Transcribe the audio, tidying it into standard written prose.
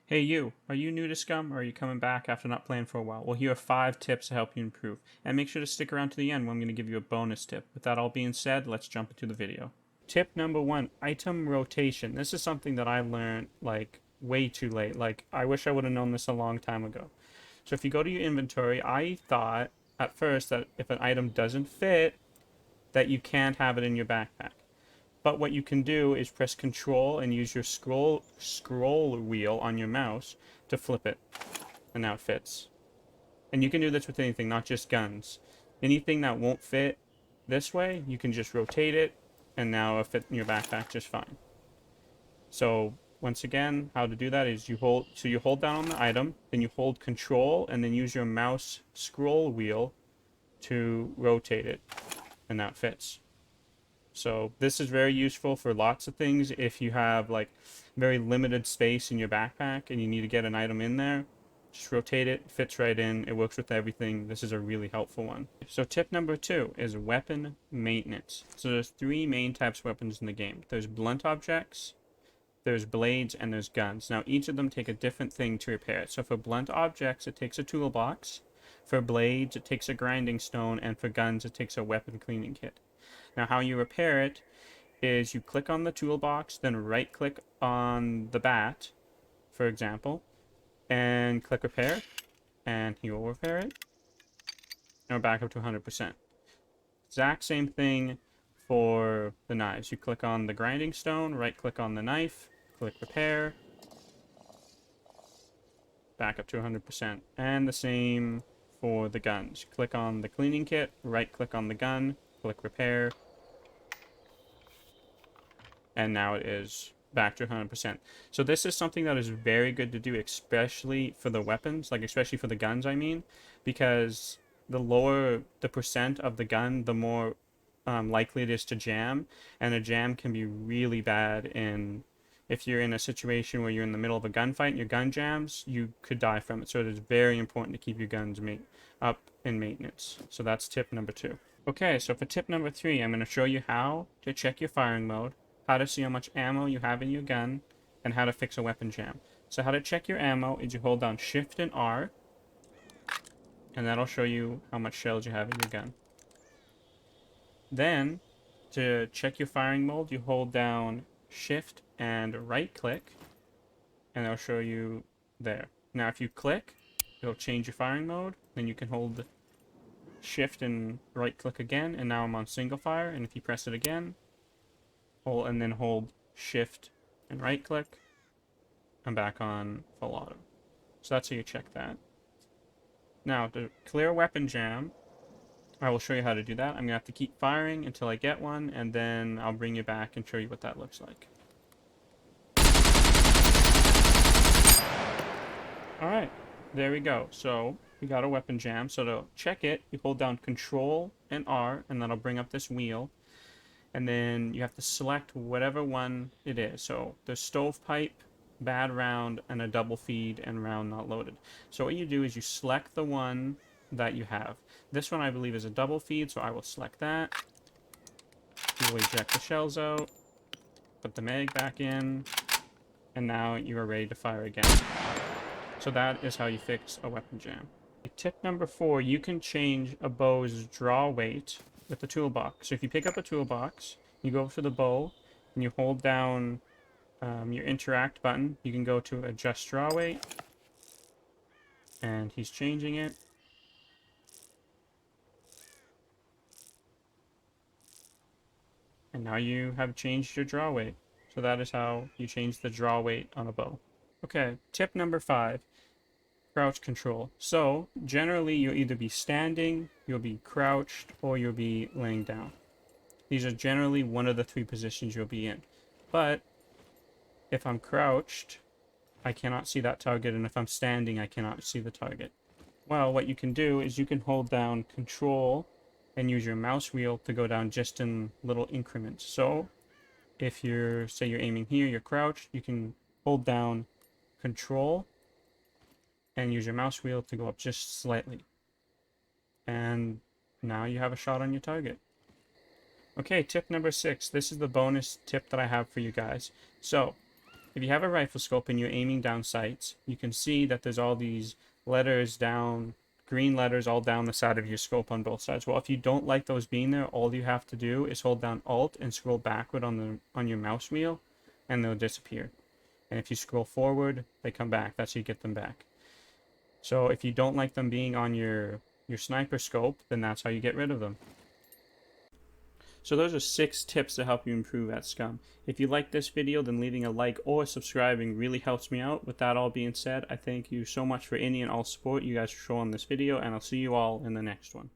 Hey you, are you new to Scum or are you coming back after not playing for a while? Well, here are 5 tips to help you improve. And make sure to stick around to the end when I'm going to give you a bonus tip. With that all being said, let's jump into the video. Tip number 1, item rotation. This is something that I learned like way too late. Like I wish I would have known this a long time ago. So if you go to your inventory, I thought at first that if an item doesn't fit, that you can't have it in your backpack. But what you can do is press Control and use your scroll wheel on your mouse to flip it, and now it fits. And you can do this with anything, not just guns. Anything that won't fit this way, you can just rotate it, and now it'll fit in your backpack just fine. So once again, how to do that is you hold down on the item, then you hold Control, and then use your mouse scroll wheel to rotate it, and now it fits. So this is very useful for lots of things. If you have like very limited space in your backpack and you need to get an item in there, just rotate it, fits right in, it works with everything. This is a really helpful one. So tip number 2 is weapon maintenance. So there's 3 main types of weapons in the game. There's blunt objects, there's blades, and there's guns. Now each of them take a different thing to repair it. So for blunt objects, it takes a toolbox. For blades, it takes a grinding stone, and for guns, it takes a weapon cleaning kit. Now how you repair it is you click on the toolbox, then right click on the bat, for example, and click repair, and he will repair it. And we're back up to 100%. Exact same thing for the knives. You click on the grinding stone, right click on the knife, click repair, back up to 100%. And the same for the guns. Click on the cleaning kit, right click on the gun, click repair, and now it is back to 100%. So this is something that is very good to do, especially for the weapons, like especially for the guns, I mean, because the lower the percent of the gun, the more likely it is to jam, and a jam can be really bad if you're in a situation where you're in the middle of a gunfight and your gun jams, you could die from it. So it is very important to keep your guns up in maintenance. So that's tip number 2. Okay, so for tip number 3, I'm going to show you how to check your firing mode, how to see how much ammo you have in your gun, and how to fix a weapon jam. So how to check your ammo is you hold down Shift and R, and that'll show you how much shells you have in your gun. Then, to check your firing mode, you hold down Shift and right click, and it'll show you there. Now if you click, it'll change your firing mode, then you can hold Shift and right click again, and now I'm on single fire, and if you press it again, and then hold Shift and right click, I'm back on full auto. So that's how you check that. Now to clear a weapon jam, I will show you how to do that. I'm gonna have to keep firing until I get one, and then I'll bring you back and show you what that looks like. Alright, there we go. So we got a weapon jam. So to check it, you hold down Control and R, and that'll bring up this wheel. And then you have to select whatever one it is. So there's stovepipe, bad round, and a double feed, and round not loaded. So what you do is you select the one that you have. This one I believe is a double feed, so I will select that. You will eject the shells out, put the mag back in, and now you are ready to fire again. So that is how you fix a weapon jam. Tip number 4, you can change a bow's draw weight with the toolbox. So if you pick up a toolbox, you go to the bow, and you hold down your interact button, you can go to adjust draw weight, and he's changing it. And now you have changed your draw weight. So that is how you change the draw weight on a bow. Okay, tip number 5, crouch control. So generally you'll either be standing, you'll be crouched, or you'll be laying down. These are generally one of the 3 positions you'll be in. But if I'm crouched, I cannot see that target, and if I'm standing, I cannot see the target. Well, what you can do is you can hold down Control and use your mouse wheel to go down just in little increments. So if say you're aiming here, you're crouched, you can hold down Control and use your mouse wheel to go up just slightly. And now you have a shot on your target. Okay, tip number 6. This is the bonus tip that I have for you guys. So if you have a rifle scope and you're aiming down sights, you can see that there's all these letters down, green letters all down the side of your scope on both sides. Well, if you don't like those being there, all you have to do is hold down Alt and scroll backward on your mouse wheel, and they'll disappear. And if you scroll forward, they come back. That's how you get them back. So if you don't like them being on your sniper scope, then that's how you get rid of them. So those are 6 tips to help you improve at Scum. If you like this video, then leaving a like or subscribing really helps me out. With that all being said, I thank you so much for any and all support you guys show on this video, and I'll see you all in the next one.